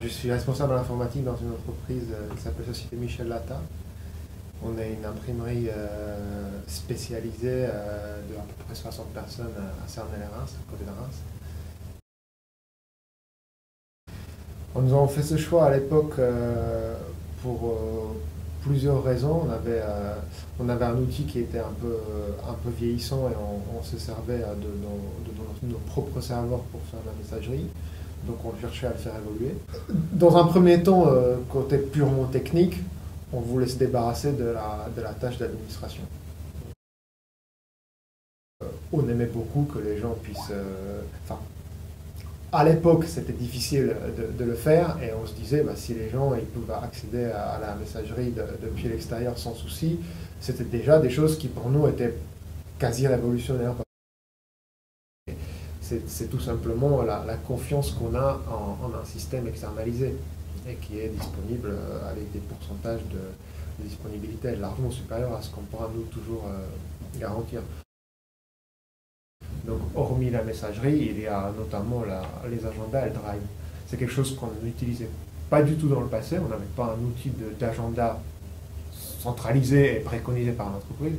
Je suis responsable de l'informatique dans une entreprise qui s'appelle Société Michel Lata. On est une imprimerie spécialisée de à peu près 60 personnes à Cernay-les-Reims, à côté de Reims. Nous avons fait ce choix à l'époque pour plusieurs raisons. On avait un outil qui était un peu vieillissant et on se servait de nos propres serveurs pour faire la messagerie. Donc on cherchait à le faire évoluer. Dans un premier temps, côté purement technique, on voulait se débarrasser de la tâche d'administration. On aimait beaucoup que les gens puissent... à l'époque, c'était difficile de le faire et on se disait, si les gens ils pouvaient accéder à la messagerie depuis l'extérieur sans souci, c'était déjà des choses qui pour nous étaient quasi révolutionnaires. C'est tout simplement la confiance qu'on a en un système externalisé et qui est disponible avec des pourcentages de disponibilité largement supérieurs à ce qu'on pourra nous toujours garantir. Donc, hormis la messagerie, il y a notamment les agendas et le drive. C'est quelque chose qu'on n'utilisait pas du tout dans le passé. On n'avait pas un outil d'agenda centralisé et préconisé par l'entreprise.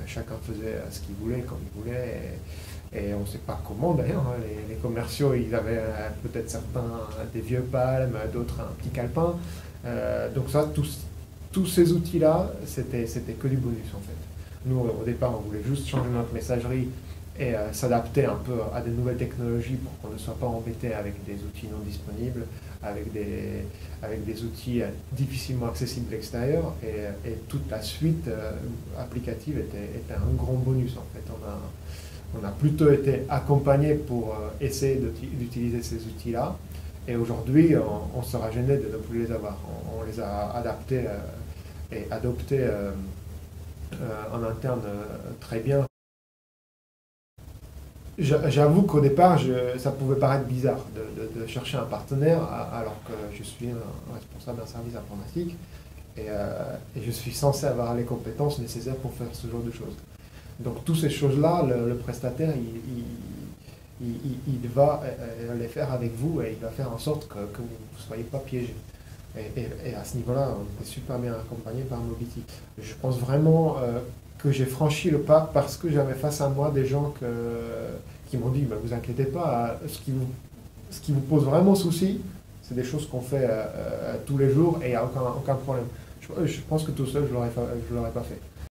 Chacun faisait ce qu'il voulait, comme il voulait. Et on ne sait pas comment d'ailleurs. Les commerciaux, ils avaient peut-être certains des vieux palmes, d'autres un petit calepin. Donc ça, tous ces outils-là, c'était que du bonus en fait. Nous, au départ, on voulait juste changer notre messagerie et s'adapter un peu à des nouvelles technologies pour qu'on ne soit pas embêté avec des outils non disponibles, avec des outils difficilement accessibles de l'extérieur, et toute la suite applicative était un grand bonus en fait. On a plutôt été accompagné pour essayer d'utiliser ces outils-là, et aujourd'hui on sera gêné de ne plus les avoir. On les a adaptés et adoptés en interne très bien. J'avoue qu'au départ, ça pouvait paraître bizarre de chercher un partenaire alors que je suis un responsable d'un service informatique et je suis censé avoir les compétences nécessaires pour faire ce genre de choses. Donc toutes ces choses-là, le prestataire, il va les faire avec vous et il va faire en sorte que vous ne soyez pas piégé. Et à ce niveau-là, on est super bien accompagné par Mobity. Je pense vraiment que j'ai franchi le pas parce que j'avais face à moi des gens qui m'ont dit vous inquiétez pas, ce qui vous pose vraiment souci, c'est des choses qu'on fait tous les jours et il n'y a aucun problème. Je pense que tout seul, je ne l'aurais pas fait.